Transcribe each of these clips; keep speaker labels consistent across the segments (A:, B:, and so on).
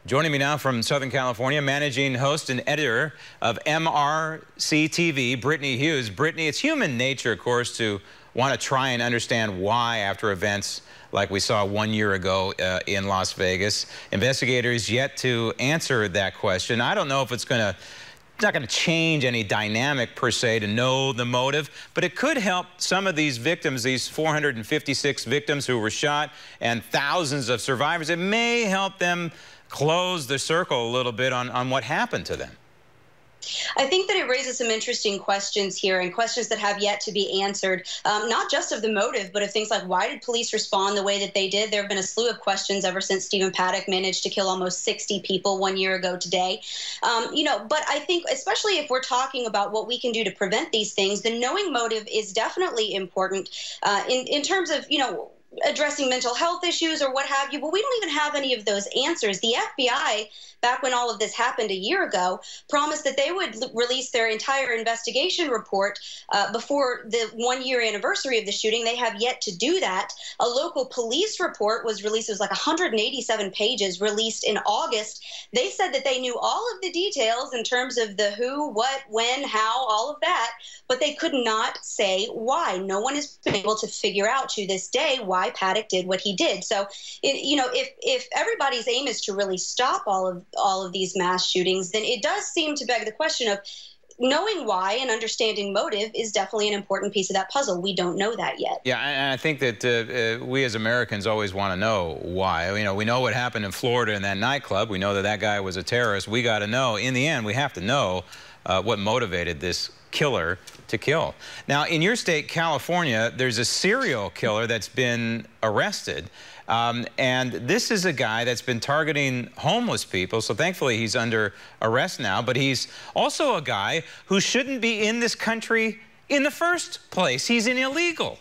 A: Joining me now from Southern California, managing host and editor of MRC-TV, Brittany Hughes. Brittany, it's human nature, of course, to want to try and understand why after events like we saw 1 year ago in Las Vegas. Investigators yet to answer that question. I don't know if it's not going to change any dynamic per se to know the motive, but it could help some of these victims, these 456 victims who were shot and thousands of survivors. It may help them close the circle a little bit on what happened to them.
B: I think that it raises some interesting questions here, and questions that have yet to be answered, not just of the motive, but of things like, why did police respond the way that they did? There have been a slew of questions ever since Stephen Paddock managed to kill almost 60 people 1 year ago today. But I think, especially if we're talking about what we can do to prevent these things, the knowing motive is definitely important in terms of, addressing mental health issues or what have you, but we don't even have any of those answers. The FBI, back when all of this happened a year ago, promised that they would release their entire investigation report before the 1 year anniversary of the shooting. They have yet to do that. A local police report was released. It was like 187 pages, released in August. They said that they knew all of the details in terms of the who, what, when, how, all of that, but they could not say why. No one has been able to figure out to this day why Paddock did what he did. So, if everybody's aim is to really stop all of these mass shootings, then it does seem to beg the question of knowing why and understanding motive is definitely an important piece of that puzzle. We don't know that yet.
A: Yeah, and I think that we as Americans always want to know why. We know what happened in Florida in that nightclub. We know that that guy was a terrorist. We got to know. In the end, we have to know what motivated this killer to kill. Now, in your state, California, there's a serial killer that's been arrested. And this is a guy that's been targeting homeless people, so thankfully he's under arrest now, but he's also a guy who shouldn't be in this country in the first place. He's an illegal.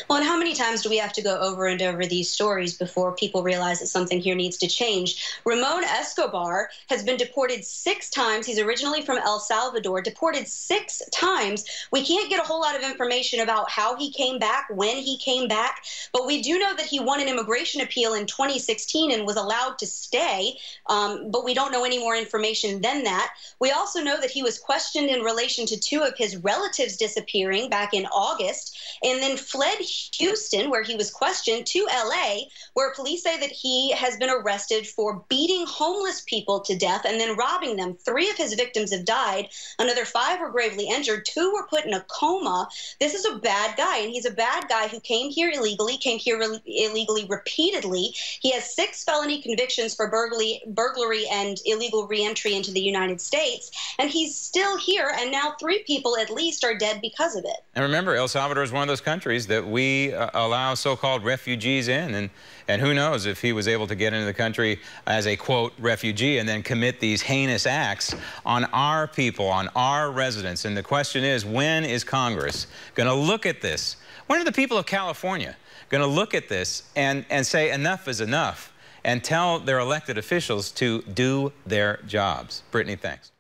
B: Well, and how many times do we have to go over and over these stories before people realize that something here needs to change? Ramon Escobar has been deported 6 times. He's originally from El Salvador, deported 6 times. We can't get a whole lot of information about how he came back, when he came back, but we do know that he won an immigration appeal in 2016 and was allowed to stay, but we don't know any more information than that. We also know that he was questioned in relation to 2 of his relatives disappearing back in August, and then fled Houston, where he was questioned, to LA, where police say that he has been arrested for beating homeless people to death and then robbing them. 3 of his victims have died. Another 5 were gravely injured. 2 were put in a coma. This is a bad guy, and he's a bad guy who came here illegally repeatedly. He has 6 felony convictions for burglary and illegal reentry into the United States, and he's still here, and now 3 people at least are dead because of it.
A: And remember, El Salvador is one of those countries that we allow so-called refugees in, and who knows if he was able to get into the country as a, quote, refugee and then commit these heinous acts on our people, on our residents. And the question is, when is Congress going to look at this? When are the people of California going to look at this and say enough is enough and tell their elected officials to do their jobs? Brittany, thanks.